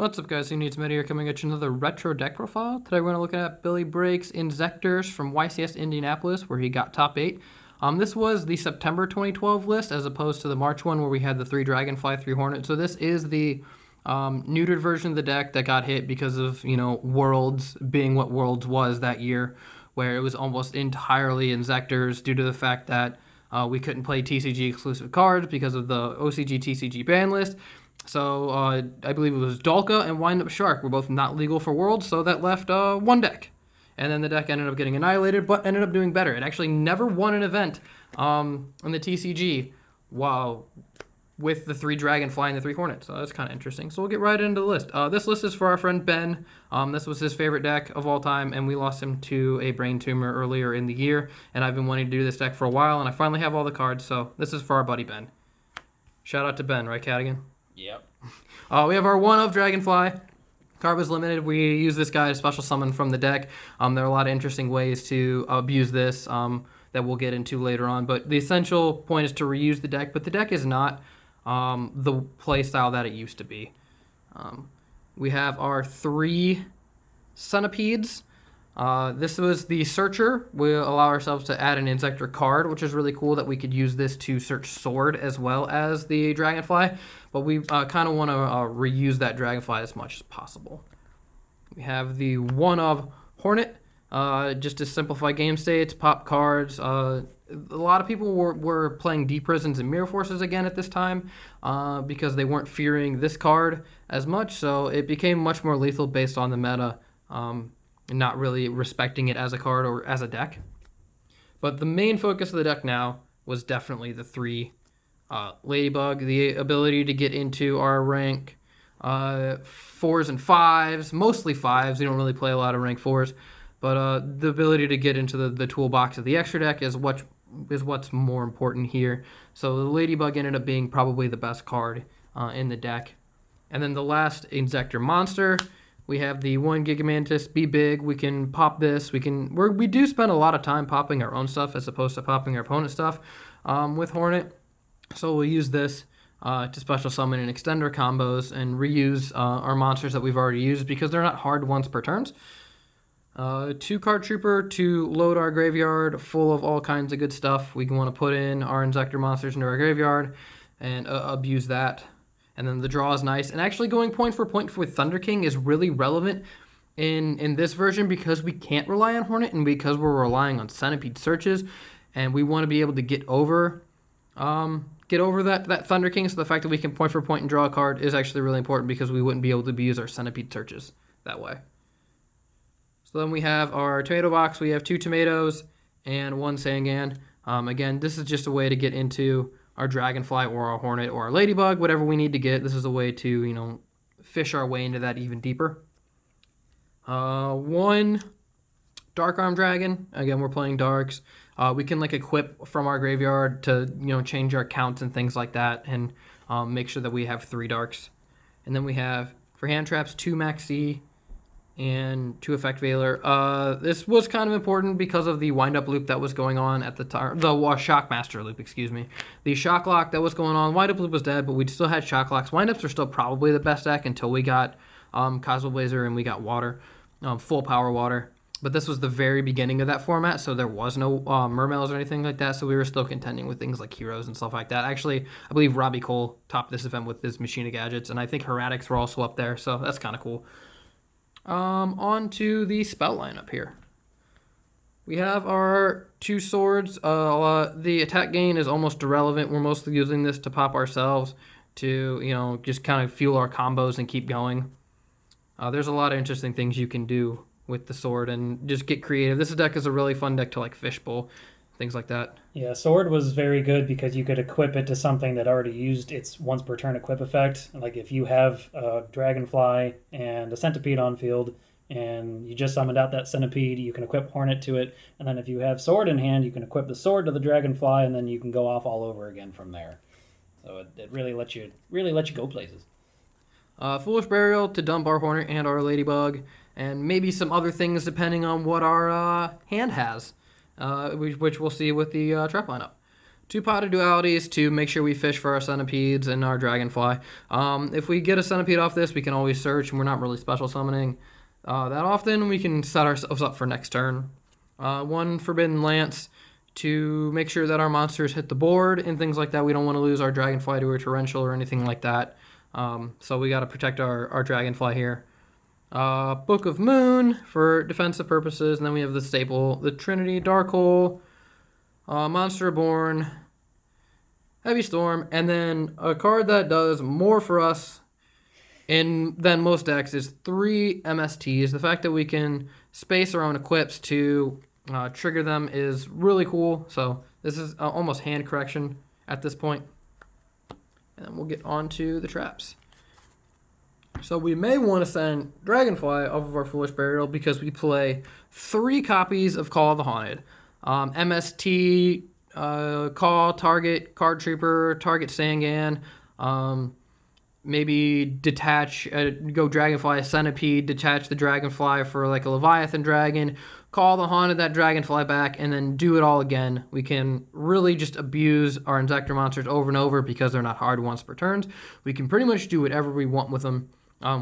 What's up, guys? Who needs Meta here, coming at you another retro deck profile. Today we're going to look at Billy Break's Inzektors from YCS Indianapolis, where he got top 8. This was the September 2012 list, as opposed to the March one, where we had the 3 Dragonfly, 3 Hornet. So this is the neutered version of the deck that got hit because of, Worlds being what Worlds was that year, where it was almost entirely Inzektors due to the fact that we couldn't play TCG exclusive cards because of the OCG TCG ban list. So I believe it was Dalka and Wind-Up Shark were both not legal for Worlds, so that left one deck. And then the deck ended up getting annihilated, but ended up doing better. It actually never won an event in the TCG with the 3 Dragonfly and the 3 Hornet. So that's kind of interesting. So we'll get right into the list. This list is for our friend Ben. This was his favorite deck of all time, and we lost him to a brain tumor earlier in the year. And I've been wanting to do this deck for a while, and I finally have all the cards. So this is for our buddy Ben. Shout out to Ben, right, Cadigan? Yep. We have our one of Dragonfly. Card was limited. We use this guy to special summon from the deck. There are a lot of interesting ways to abuse this that we'll get into later on. But the essential point is to reuse the deck. But the deck is not the play style that it used to be. We have our 3 Centipedes. This was the Searcher. We'll allow ourselves to add an Inzektor card, which is really cool that we could use this to search Sword as well as the Dragonfly. But we kind of want to reuse that Dragonfly as much as possible. We have the one of Hornet, just to simplify game states, pop cards. A lot of people were playing Deep Prisons and Mirror Forces again at this time because they weren't fearing this card as much. So it became much more lethal based on the meta. Not really respecting it as a card or as a deck. But the main focus of the deck now was definitely the 3 Ladybug, the ability to get into our rank 4s and 5s, mostly 5s. We don't really play a lot of rank 4s, but the ability to get into the toolbox of the extra deck is what's more important here. So the Ladybug ended up being probably the best card in the deck. And then the last Inzektor monster, we have the 1 Giga-Mantis, be big. We can pop this. We do spend a lot of time popping our own stuff as opposed to popping our opponent's stuff with Hornet. So we'll use this to special summon and extend our combos and reuse our monsters that we've already used because they're not hard once per turns. 2 Card Trooper to load our graveyard full of all kinds of good stuff. We want to put in our Inzektor monsters into our graveyard and abuse that. And then the draw is nice. And actually going point for point with Thunder King is really relevant in this version because we can't rely on Hornet and because we're relying on Centipede searches. And we want to be able to get over that Thunder King. So the fact that we can point for point and draw a card is actually really important because we wouldn't be able to use our Centipede searches that way. So then we have our tomato box. We have 2 tomatoes and 1 Sangan. Again, this is just a way to get into our Dragonfly or our Hornet or our Ladybug, whatever we need to get. This is a way to, fish our way into that even deeper. 1 Dark Arm Dragon. Again, we're playing Darks. We can equip from our graveyard to, change our counts and things like that and make sure that we have 3 Darks. And then we have, for hand traps, 2 Maxx and 2 Effect Veiler. This was kind of important because of the wind-up loop that was going on at the time. The Shockmaster loop, excuse me. The Shock Lock that was going on. Wind-up loop was dead, but we still had Shock Locks. Wind-ups are still probably the best deck until we got Cosmo Blazer and we got Water, full power Water. But this was the very beginning of that format, so there was no Mermails or anything like that, so we were still contending with things like Heroes and stuff like that. Actually, I believe Robbie Cole topped this event with his Machine of Gadgets, and I think Heretics were also up there, so that's kind of cool. On to the spell lineup here. We have our 2 swords. The attack gain is almost irrelevant. We're mostly using this to pop ourselves to, just kind of fuel our combos and keep going. There's a lot of interesting things you can do with the sword and just get creative. This deck is a really fun deck to Fishbowl, things like that. Yeah, sword was very good because you could equip it to something that already used its once per turn equip effect. Like if you have a Dragonfly and a Centipede on field and you just summoned out that Centipede, you can equip Hornet to it. And then if you have sword in hand, you can equip the sword to the Dragonfly and then you can go off all over again from there. So it really lets you go places. Foolish Burial to dump our Hornet and our Ladybug, and maybe some other things depending on what our hand has, which we'll see with the trap lineup. 2 Pot of Dualities to make sure we fish for our centipedes and our dragonfly. If we get a centipede off this, we can always search, and we're not really special summoning that often. We can set ourselves up for next turn. 1 Forbidden Lance to make sure that our monsters hit the board and things like that. We don't want to lose our dragonfly to a torrential or anything like that. So we got to protect our dragonfly here. Book of Moon for defensive purposes, and then we have the staple, the Trinity, Dark Hole, Monster Reborn, Heavy Storm, and then a card that does more for us than most decks is 3 MSTs. The fact that we can space our own equips to trigger them is really cool. So this is almost hand correction at this point. And then we'll get on to the traps. So we may want to send Dragonfly off of our Foolish Burial because we play 3 copies of Call of the Haunted. MST, call, target, card trooper, target Sangan, maybe detach, go Dragonfly, Centipede, detach the Dragonfly for like a Leviathan Dragon, call the Haunted that Dragonfly back, and then do it all again. We can really just abuse our Inzektor monsters over and over because they're not hard once per turn. We can pretty much do whatever we want with them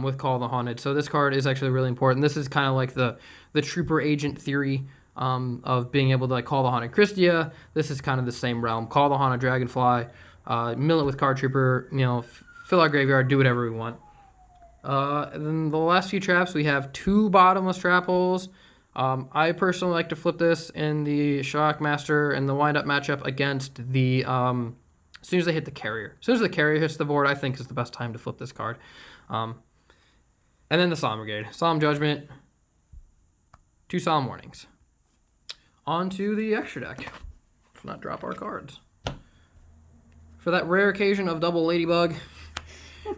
with Call the Haunted. So this card is actually really important. This is kind of like the Trooper Agent theory of being able to like call the Haunted Christia. This is kind of the same realm. Call the Haunted Dragonfly, mill it with Card Trooper, fill our graveyard, do whatever we want. And then the last few traps, we have 2 Bottomless trap holes. I personally like to flip this in the Shockmaster and the Wind-Up matchup against the, as soon as they hit the carrier. As soon as the carrier hits the board, I think is the best time to flip this card. And then the Solemn Brigade. Solemn Judgment, 2 Solemn Warnings. On to the extra deck. Let's not drop our cards. For that rare occasion of double Ladybug,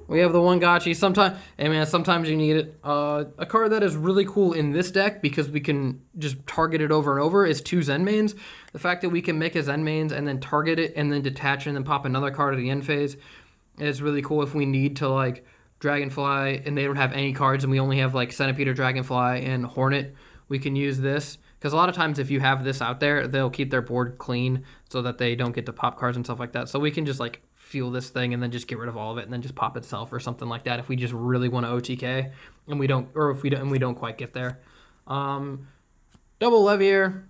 we have the 1 Gachi. Sometimes you need it. A card that is really cool in this deck because we can just target it over and over is 2 Zenmaines. The fact that we can make a Zenmaines and then target it and then detach it and then pop another card at the end phase is really cool if we need to like Dragonfly and they don't have any cards and we only have like Centipede or Dragonfly and Hornet. We can use this. Because a lot of times if you have this out there, they'll keep their board clean so that they don't get to pop cards and stuff like that. So we can just like fuel this thing and then just get rid of all of it and then just pop itself or something like that if we just really want to OTK and we don't quite get there. Double Leviar.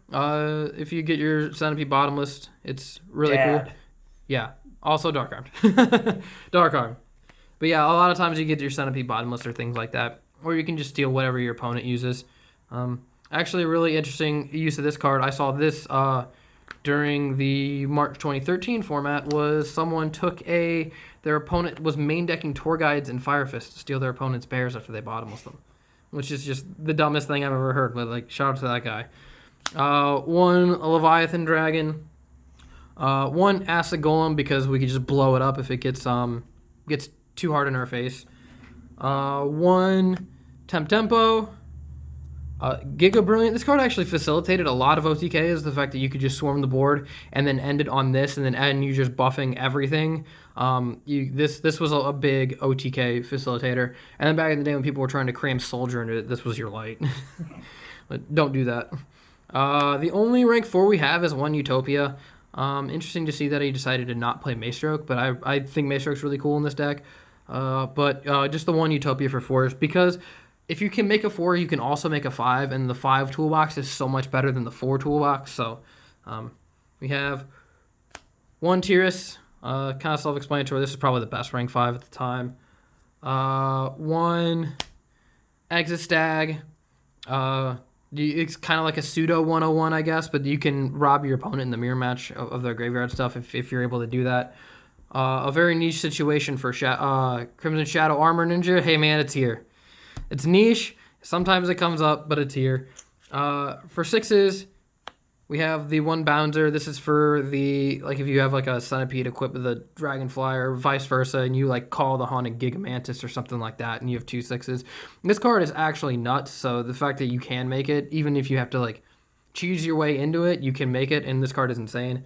If you get your Centipede Bottomless, it's really cool. Yeah. Also Dark Armed. Dark Armed. But yeah, a lot of times you get your Centipede Bottomless or things like that. Or you can just steal whatever your opponent uses. Actually, a really interesting use of this card. I saw this during the March 2013 format was someone took their opponent was main decking Tour Guides and Fire Fist to steal their opponent's bears after they bottomless them, which is just the dumbest thing I've ever heard. But like, shout out to that guy. 1 Leviathan Dragon, 1 Acid Golem because we could just blow it up if it gets too hard in our face. 1 Temtempo. Giga-Brilliant. This card actually facilitated a lot of OTKs. The fact that you could just swarm the board and then end it on this, and then you just buffing everything. This was a big OTK facilitator. And then back in the day when people were trying to cram Soldier into it, this was your light. But don't do that. The only rank 4 we have is 1 Utopia. Interesting to see that he decided to not play Maestroke, but I think Maestroke's really cool in this deck. But just the 1 Utopia for 4s because if you can make a 4, you can also make a 5, and the 5 toolbox is so much better than the 4 toolbox. So we have 1 Tiras, kind of self-explanatory. This is probably the best rank 5 at the time. 1 Exa-Stag. It's kind of like a pseudo 101, I guess, but you can rob your opponent in the mirror match of their graveyard stuff if you're able to do that. A very niche situation for Crimson Shadow Armor Ninja. Hey man, it's here. It's niche. Sometimes it comes up, but it's here. For 6s, we have the 1 Bounzer. This is for if you have like a Centipede equipped with a Dragonfly or vice versa, and you like call the Haunted Giga-Mantis or something like that, and you have 2 6s. This card is actually nuts, so the fact that you can make it, even if you have to like cheese your way into it, you can make it, and this card is insane.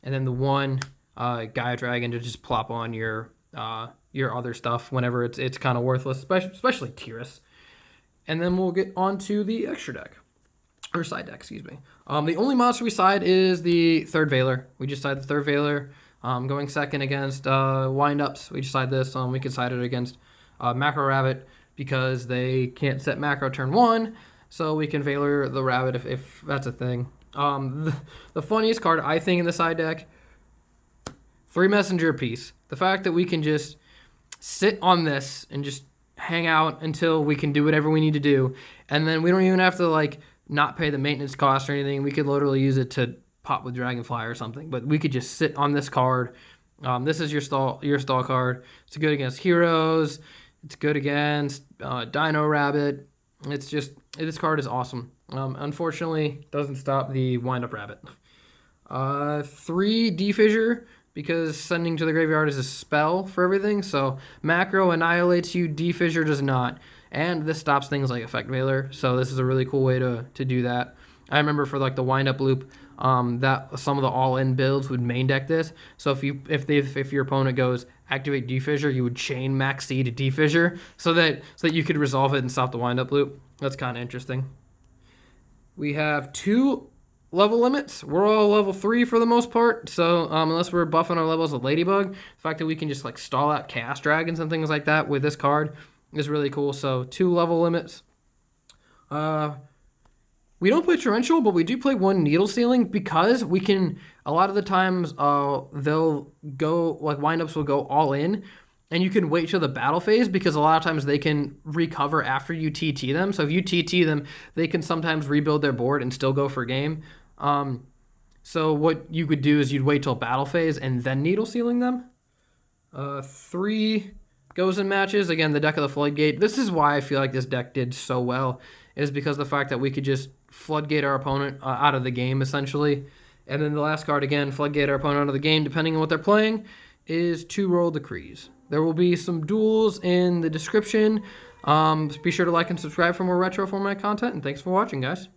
And then the 1 Gaia Dragon to just plop on your other stuff whenever it's kind of worthless, especially Tiras. And then we'll get on to the extra deck. or side deck, excuse me. The only monster we side is the third Veiler. We just side the third Veiler. Going second against Wind-Ups. We just side this. We could side it against Macro Rabbit because they can't set Macro turn 1. So we can Veiler the Rabbit if that's a thing. The funniest card, I think, in the side deck, 3 Messenger piece. The fact that we can just sit on this and just hang out until we can do whatever we need to do. And then we don't even have to, like, not pay the maintenance cost or anything. We could literally use it to pop with Dragonfly or something. But we could just sit on this card. This is your stall card. It's good against heroes. It's good against Dino Rabbit. It's just, this card is awesome. Unfortunately, doesn't stop the Wind-Up Rabbit. 3 Defissure, because sending to the graveyard is a spell for everything. So Macro annihilates you, Defissure does not. And this stops things like Effect Veiler, so this is a really cool way to do that. I remember for like the Wind-Up loop, that some of the all-in builds would main deck this. So if your opponent goes activate Defissure, you would chain Maxx to Defissure so that you could resolve it and stop the Wind-Up loop. That's kind of interesting. We have 2 level limits. We're all level 3 for the most part. So unless we're buffing our levels with Ladybug, the fact that we can just like stall out Chaos Dragons and things like that with this card is really cool. So 2 level limits. We don't play Torrential, but we do play 1 Needle Sealing because we can, a lot of the times they'll go, like Wind-Ups will go all in, and you can wait till the battle phase because a lot of times they can recover after you TT them. So if you TT them, they can sometimes rebuild their board and still go for game. So what you could do is you'd wait till battle phase and then Needle Sealing them. 3 goes in matches. Again, the deck of the Floodgate. This is why I feel like this deck did so well, is because of the fact that we could just Floodgate our opponent out of the game, essentially. And then the last card, again, Floodgate our opponent out of the game, depending on what they're playing, is 2 Royal Decrees. There will be some duels in the description. Be sure to like and subscribe for more retro format content, and thanks for watching, guys.